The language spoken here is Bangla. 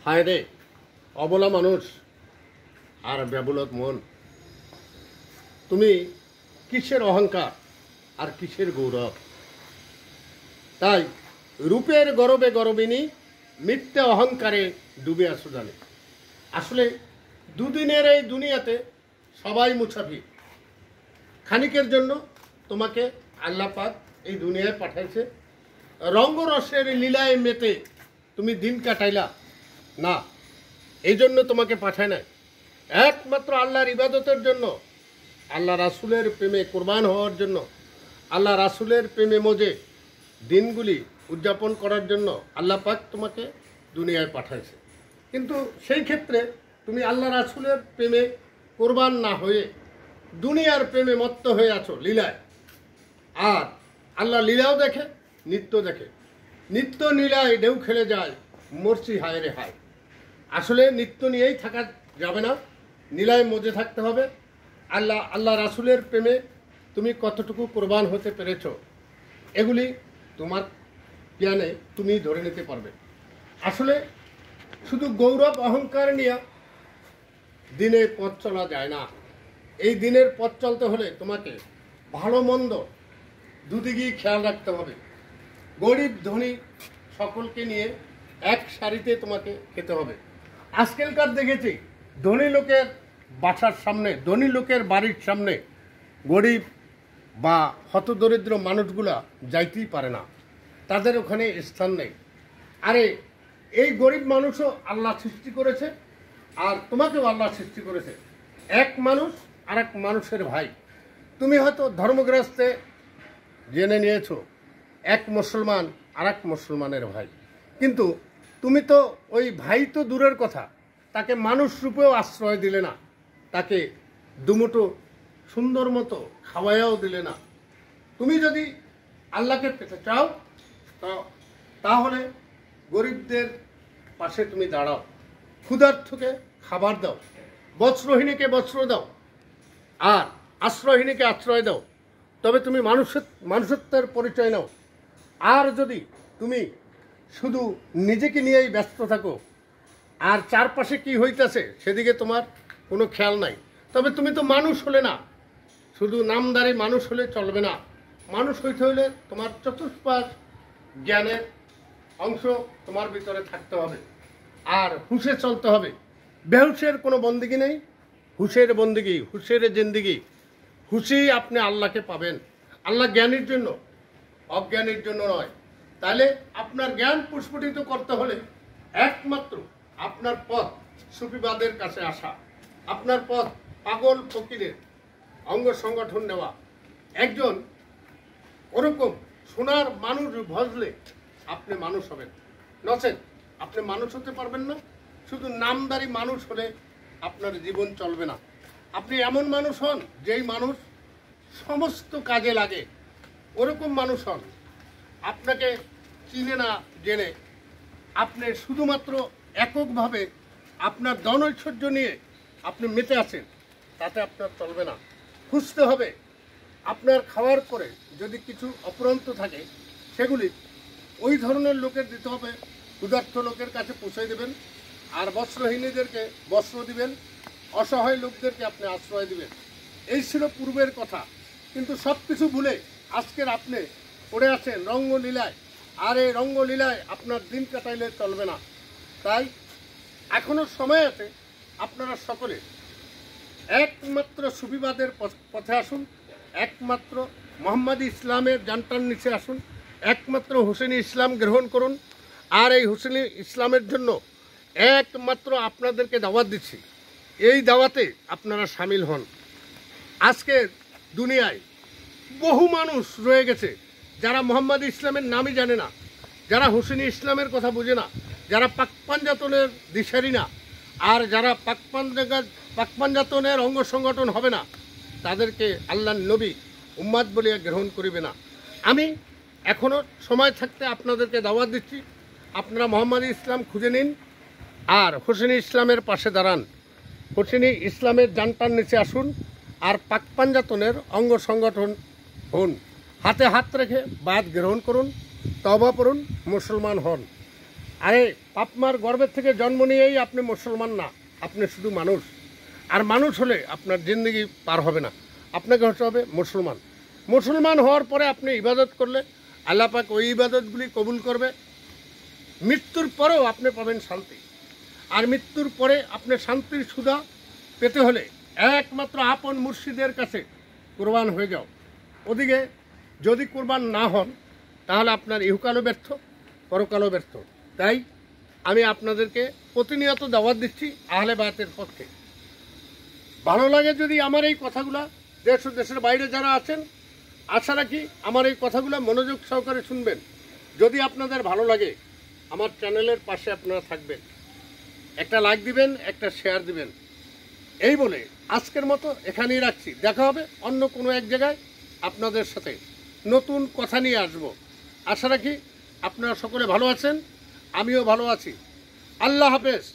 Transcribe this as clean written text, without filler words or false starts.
হায় রে অবলা মানুষ আর ব্যাবুলত মন, তুমি কিসের অহংকার আর কিসের গৌরব? তাই রূপের গরবে গরবিনী মিথ্যে অহংকারে ডুবে আসো জানে। আসলে দুদিনের এই দুনিয়াতে সবাই মুসাফির। খানিকের জন্য তোমাকে আল্লাহ পাক এই দুনিয়ায় পাঠাইছে, রঙ্গরসের লীলায় মেতে তুমি দিন কাটাইলা না, এই জন্য তোমাকে পাঠায় নাই। একমাত্র আল্লাহর ইবাদতের জন্য, আল্লাহ রাসূলের প্রেমে কোরবান হওয়ার জন্য, আল্লাহ রাসূলের প্রেমে মজে দিনগুলি উদযাপন করার জন্য আল্লাহ পাক তোমাকে দুনিয়ায় পাঠাইছে। কিন্তু সেই ক্ষেত্রে তুমি আল্লাহ রাসূলের প্রেমে কোরবান না হয়ে দুনিয়ার প্রেমে মত্ত হয়ে আছো লীলায়। আর আল্লাহ লীলাও দেখে, নিত্য দেখে। নিত্য লীলায় ঢেউ খেলে যায়, মরছি হায় রে হায়। আসলে নিত্য নিয়েই থাকা যাবে না, লীলায় মজে থাকতে হবে। আল্লাহ রাসূলের প্রেমে তুমি কতটুকু কোরবান হতে পেরেছ, এগুলি তোমার জ্ঞানে তুমি ধরে নিতে পারবে। আসলে শুধু গৌরব অহংকার নিয়ে দিনে পথ চলা যায় না। এই দিনের পথ চলতে হলে তোমাকে ভালো মন্দ দুদিকেই খেয়াল রাখতে হবে। গরিব ধনী সকলকে নিয়ে এক সারিতে তোমাকে খেতে হবে। আজকালকার দেখেছি ধনী লোকের বাসার সামনে, ধনী লোকের বাড়ির সামনে গরিব বা হতদরিদ্র মানুষগুলা যাইতেই পারে না, তাদের ওখানে স্থান নেই। আরে এই গরিব মানুষও আল্লাহ সৃষ্টি করেছে, আর তোমাকেও আল্লাহ সৃষ্টি করেছে। এক মানুষ আর এক মানুষের ভাই। তুমি হয়তো ধর্মগ্রস্তে জেনে নিয়েছো এক মুসলমান আর এক মুসলমানের ভাই, কিন্তু তুমি তো ওই ভাই তো দূরের কথা, তাকে মানুষ রূপেও আশ্রয় দিলে না, তাকে দুমুঠো সুন্দর মতো খাওয়াইয়াও দিলে না। তুমি যদি আল্লাহকে পেতে চাও তাহলে গরিবদের পাশে তুমি দাঁড়াও, ক্ষুধার্তকে খাবার দাও, বস্ত্রহীনকে বস্ত্র দাও, আর আশ্রয়হীনকে আশ্রয় দাও। তবে তুমি মানুষত্বের পরিচয় নাও। আর যদি তুমি শুধু নিজেকে নিয়েই ব্যস্ত থাকো আর চারপাশে কি হইতেছে সেদিকে তোমার কোনো খেয়াল নাই, তবে তুমি তো মানুষ হলে না। শুধু নামদারি মানুষ হলে চলবে না। মানুষ হইতে হলে তোমার চতুষ্পাশ জ্ঞানের অংশ তোমার ভিতরে থাকতে হবে, আর হুঁশে চলতে হবে। বেহুশের কোনো বন্দিগি নেই, হুঁশের বন্দিগি, হুঁশের জিন্দিগি। হুঁশি আপনি আল্লাহকে পাবেন, আল্লাহ জ্ঞানীর জন্য, অজ্ঞানীর জন্য নয়। তাহলে আপনার জ্ঞান প্রস্ফুটিত করতে হলে একমাত্র আপনার পথ সুফিবাদের কাছে আসা, আপনার পথ পাগল ফকিরের অঙ্গ সংগঠন নেওয়া। একজন ওরকম সোনার মানুষ ভজলে আপনি মানুষ হবেন, নচেত আপনি মানুষ হতে পারবেন না। শুধু নামদারি মানুষ হলে আপনার জীবন চলবে না। আপনি এমন মানুষ হন যেই মানুষ সমস্ত কাজে লাগে, ওরকম মানুষ হন। আপনাকে চিনে না জেনে আপনি শুধুমাত্র এককভাবে আপনার ধনৈশ্বর্য নিয়ে আপনি মেতে আছেন, তাতে আপনার চলবে না। খুঁজতে হবে আপনার খাওয়ার পরে যদি কিছু অপরন্ত থাকে সেগুলি ওই ধরনের লোকের দিতে হবে, ক্ষুধার্ত লোকের কাছে পৌঁছে দেবেন, আর বস্ত্রহীনদেরকে বস্ত্র দিবেন, অসহায় লোকদেরকে আপনি আশ্রয় দিবেন। এই ছিল পূর্বের কথা। কিন্তু সব কিছু ভুলে আজকের আপনি পড়ে আছেন রঙ্গলীলায়, আর এই রঙ্গলীলায় আপনার দিন কাটাইলে চলবে না। তাই এখনো সময় আছে, আপনারা সকলে একমাত্র সুফিবাদের পথে আসুন, একমাত্র মোহাম্মদী ইসলামের জান্টার নিচে আসুন, একমাত্র হোসেনি ইসলাম গ্রহণ করুন। আর এই হোসেনি ইসলামের জন্য একমাত্র আপনাদেরকে দাওয়াত দিচ্ছি, এই দাওয়াতে আপনারা সামিল হন। আজকের দুনিয়ায় বহু মানুষ রয়ে গেছে যারা মোহাম্মদী ইসলামের নামই জানে না, যারা হোসেনি ইসলামের কথা বোঝে না, যারা পাকপাঞ্জাতনের দিশারি না, আর যারা পাকপাঞ্জাতনের অঙ্গ সংগঠন হবে না, তাদেরকে আল্লাহর নবী উম্মাত বলিয়া গ্রহণ করিবে না। আমি এখনও সময় থাকতে আপনাদেরকে দাওয়াত দিচ্ছি, আপনারা মোহাম্মদী ইসলাম খুঁজে নিন আর হোসেনি ইসলামের পাশে দাঁড়ান, হোসেনি ইসলামের জান্টার নিচে আসুন, আর পাকপাঞ্জাতনের অঙ্গ সংগঠন হন। হাতে হাত রেখে বায়াত গ্রহণ করুন, তওবা করুন, মুসলমান হন। আরে বাপমার গর্ভের থেকে জন্ম নিয়েই আপনি মুসলমান না, আপনি শুধু মানুষ। আর মানুষ হলে আপনার জিন্দগি পার হবে না, আপনাকে হতে হবে মুসলমান। মুসলমান হওয়ার পরে আপনি ইবাদত করলে আল্লাহ পাক ওই ইবাদতগুলি কবুল করবে। মৃত্যুর পরেও আপনি পাবেন শান্তি। আর মৃত্যুর পরে আপনি শান্তির সুধা পেতে হলে একমাত্র আপন মুর্শিদের কাছে কোরবান হয়ে যাও। ওদিকে যদি কোরবান না হন তাহলে আপনার ইহকালও ব্যর্থ, পরকালও ব্যর্থ। তাই আমি আপনাদেরকে প্রতিনিয়ত দাওয়াত দিচ্ছি আহলে বায়াতের পক্ষে। ভালো লাগে যদি আমার এই কথাগুলো, দেশ ও দেশের বাইরে যারা আছেন, আশা রাখি আমার এই কথাগুলো মনোযোগ সহকারে শুনবেন। যদি আপনাদের ভালো লাগে আমার চ্যানেলের পাশে আপনারা থাকবেন, একটা লাইক দিবেন, একটা শেয়ার দিবেন। এই বলে আজকের মতো এখানেই রাখছি। দেখা হবে অন্য কোনো এক জায়গায় আপনাদের সাথে নতুন কথা নিয়ে আসব। আশা রাখি আপনারা সকলে ভালো আছেন, আমিও ভালো আছি। আল্লাহ হাফেজ।